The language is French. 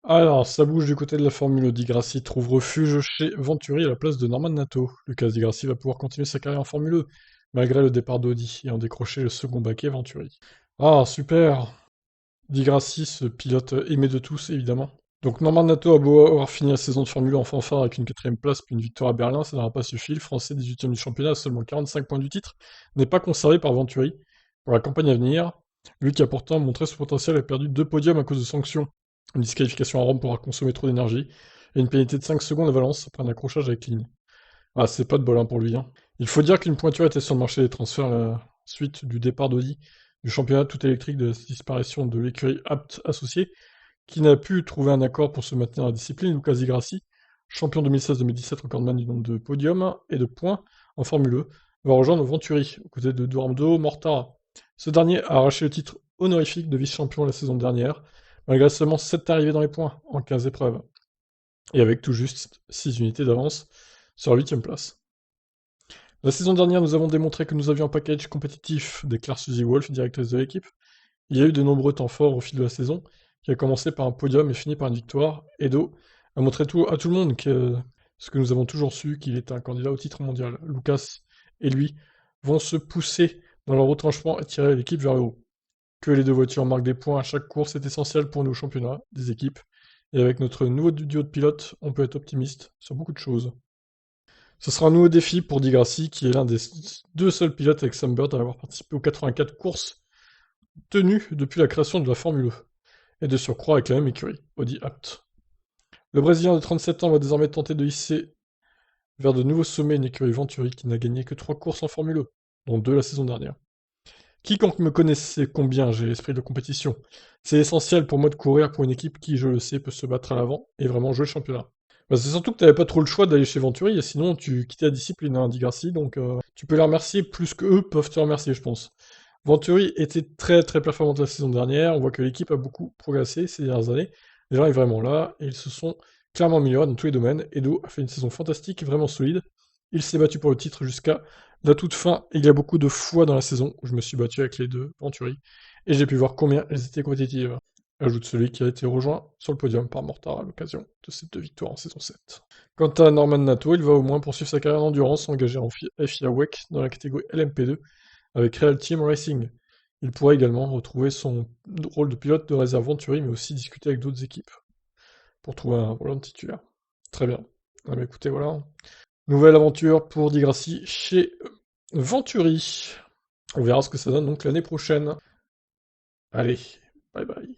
Alors, ça bouge du côté de la Formule. Di Grassi trouve refuge chez Venturi à la place de Norman Nato. Lucas Di Grassi va pouvoir continuer sa carrière en Formule 1, malgré le départ d'Audi, et en décrocher le second baquet Venturi. Ah, super! Di Grassi, ce pilote aimé de tous, évidemment. Donc Norman Nato a beau avoir fini la saison de Formule 1 en fanfare avec une quatrième place puis une victoire à Berlin, ça n'aura pas suffi. Le Français 18e du championnat, à seulement 45 points du titre, n'est pas conservé par Venturi. Pour la campagne à venir, lui qui a pourtant montré son potentiel a perdu 2 podiums à cause de sanctions. Une disqualification à Rome pour avoir consommé trop d'énergie, et une pénalité de 5 secondes à Valence après un accrochage avec ligne. Ah, c'est pas de bol hein, pour lui. Hein. Il faut dire qu'une pointure était sur le marché des transferts à la suite du départ d'Audi, du championnat tout électrique, de la disparition de l'écurie Apt associée, qui n'a pu trouver un accord pour se maintenir dans la discipline. Lucas Di Grassi, champion 2016-2017, recordman du nombre de podiums et de points en Formule 1, va rejoindre Venturi, aux côtés de Dorando Mortara. Ce dernier a arraché le titre honorifique de vice-champion la saison dernière, malgré seulement 7 arrivées dans les points en 15 épreuves, et avec tout juste 6 unités d'avance sur la 8ème place. La saison dernière, nous avons démontré que nous avions un package compétitif, déclare Suzy Wolf, directrice de l'équipe. Il y a eu de nombreux temps forts au fil de la saison, qui a commencé par un podium et fini par une victoire. Edo a montré à tout le monde ce que nous avons toujours su, qu'il était un candidat au titre mondial. Lucas et lui vont se pousser dans leur retranchement et tirer l'équipe vers le haut. Que les deux voitures marquent des points à chaque course est essentiel pour nos championnats, des équipes, et avec notre nouveau duo de pilotes, on peut être optimiste sur beaucoup de choses. Ce sera un nouveau défi pour Di Grassi, qui est l'un des deux seuls pilotes avec Sam Bird à avoir participé aux 84 courses tenues depuis la création de la Formule 1, et de surcroît avec la même écurie, Audi Apt. Le Brésilien de 37 ans va désormais tenter de hisser vers de nouveaux sommets une écurie Venturi qui n'a gagné que 3 courses en Formule 1, dont 2 la saison dernière. Quiconque me connaît sait combien j'ai l'esprit de compétition. C'est essentiel pour moi de courir pour une équipe qui, je le sais, peut se battre à l'avant et vraiment jouer le championnat. Bah, c'est surtout que t'avais pas trop le choix d'aller chez Venturi, et sinon tu quittais la discipline, hein, Di Grassi, donc tu peux les remercier plus que eux peuvent te remercier, je pense. Venturi était très très performante la saison dernière, on voit que l'équipe a beaucoup progressé ces dernières années, les gens est vraiment là, et ils se sont clairement améliorés dans tous les domaines. Edo a fait une saison fantastique, vraiment solide, il s'est battu pour le titre jusqu'à la toute fin, et il y a beaucoup de fois dans la saison où je me suis battu avec les deux Venturi, et j'ai pu voir combien elles étaient compétitives. Ajoute celui qui a été rejoint sur le podium par Mortara à l'occasion de ces 2 victoires en saison 7. Quant à Norman Nato, il va au moins poursuivre sa carrière d'endurance, engagé en FIA WEC dans la catégorie LMP2 avec Real Team Racing. Il pourrait également retrouver son rôle de pilote de réserve Venturi, mais aussi discuter avec d'autres équipes pour trouver un rôle de titulaire. Très bien. Ah, mais écoutez, voilà. Nouvelle aventure pour Di Grassi chez Venturi. On verra ce que ça donne donc l'année prochaine. Allez, bye bye.